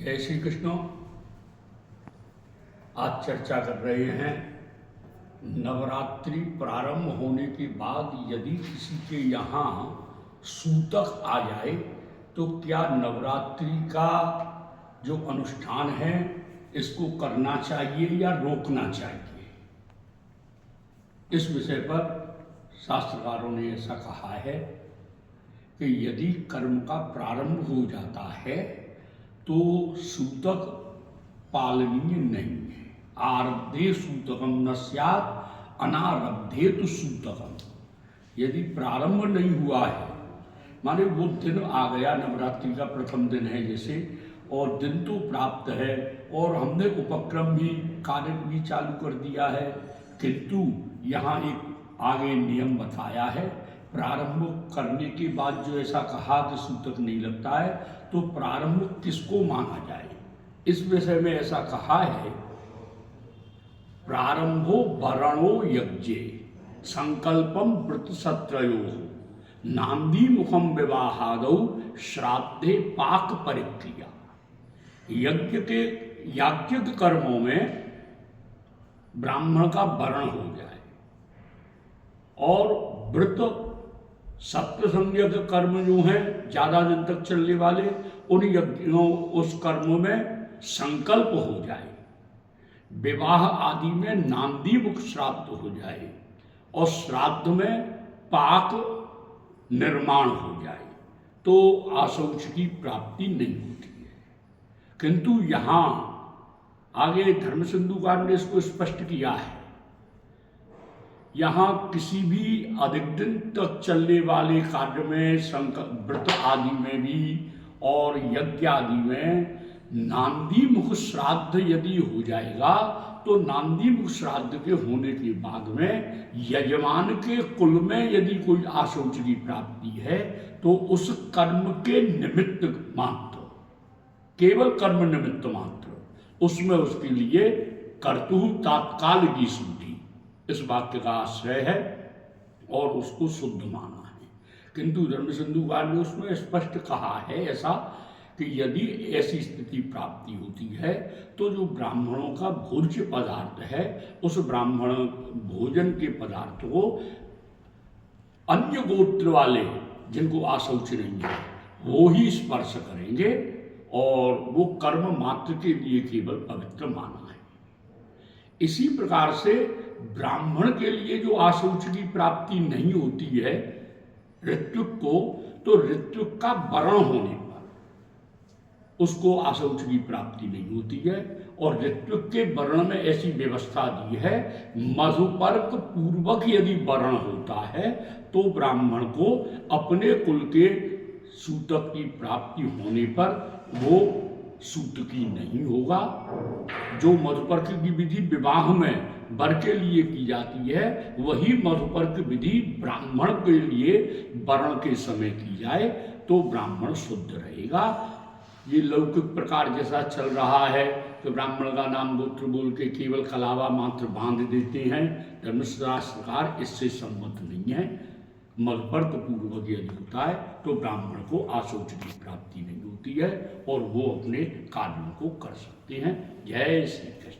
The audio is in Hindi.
जय श्री कृष्ण। आज चर्चा कर रहे हैं नवरात्रि प्रारंभ होने के बाद यदि किसी के यहाँ सूतक आ जाए तो क्या नवरात्रि का जो अनुष्ठान है इसको करना चाहिए या रोकना चाहिए। इस विषय पर शास्त्रकारों ने ऐसा कहा है कि यदि कर्म का प्रारंभ हो जाता है तो सूतक पालनीय नहीं है। आरब्धे सूतकम न स्यात् अनारब्धे तो सूतकम। यदि प्रारंभ नहीं हुआ है, माने वो दिन आ गया, नवरात्रि का प्रथम दिन है जैसे, और दिन तो प्राप्त है और हमने उपक्रम भी कार्य भी चालू कर दिया है, किंतु यहाँ एक आगे नियम बताया है। प्रारंभ करने के बाद जो ऐसा कहा कि सूतक नहीं लगता है, तो प्रारंभ किसको माना जाए। इस विषय में ऐसा कहा है, प्रारंभो वरणो यज्ञे संकल्पम व्रत सत्रयो नांदी मुखम विवाहादौ श्राद्धे पाक परिक्रिया। यज्ञ के याज्ञिक कर्मों में ब्राह्मण का वरण हो जाए और व्रत सप्त संयज्ञ कर्म जो हैं ज्यादा दिन तक चलने वाले, उन यज्ञों उस कर्म में संकल्प हो जाए, विवाह आदि में नांदी मुख श्राद्ध हो जाए और श्राद्ध में पाक निर्माण हो जाए, तो आशौच की प्राप्ति नहीं होती है। किंतु यहाँ आगे धर्म सिंधुकार ने इसको स्पष्ट किया है। यहाँ किसी भी अधिक दिन तक चलने वाले कार्य में, व्रत आदि में भी और यज्ञ आदि में नांदी मुख श्राद्ध यदि हो जाएगा तो नांदी मुख श्राद्ध के होने के बाद में यजमान के कुल में यदि कोई आशौच की प्राप्ति है तो उस कर्म के निमित्त मात्र, केवल कर्म निमित्त मात्र, उसमें उसके लिए कर्तु तात्काल की शुद्धि, इस वाक्य का आश्रय है और उसको शुद्ध माना है। किंतु धर्म सिंधुकार ने उसमें स्पष्ट कहा है ऐसा कि यदि ऐसी स्थिति प्राप्ति होती है तो जो ब्राह्मणों का भोज्य पदार्थ है, उस ब्राह्मण भोजन के पदार्थ को अन्य गोत्र वाले जिनको आशौच नहीं है वो ही स्पर्श करेंगे और वो कर्म मात्र के लिए केवल पवित्र माना है। इसी प्रकार से ब्राह्मण के लिए जो आशौच की प्राप्ति नहीं होती है ऋत्विक को, तो ऋत्विक का वर्ण होने पर उसको आशौच की प्राप्ति नहीं होती है। और ऋत्विक के वर्ण में ऐसी व्यवस्था दी है, मधुपर्क पूर्वक यदि वर्ण होता है तो ब्राह्मण को अपने कुल के सूतक की प्राप्ति होने पर वो सूतकी नहीं होगा। जो मधुपर्क की विधि विवाह में वर के लिए की जाती है, वही मधुपर्क विधि ब्राह्मण के लिए वर्ण के समय की जाए तो ब्राह्मण शुद्ध रहेगा। ये लौकिक प्रकार जैसा चल रहा है कि ब्राह्मण का नाम गोत्र बोल के केवल कलावा मात्र बांध देते हैं, धर्मशास्त्रकार इससे सम्मत नहीं है। मधुपर्क पूर्वक यदि होता है तो ब्राह्मण को आशौच की प्राप्ति नहीं होती है और वो अपने कार्यों को कर सकते हैं। जय श्री कृष्ण।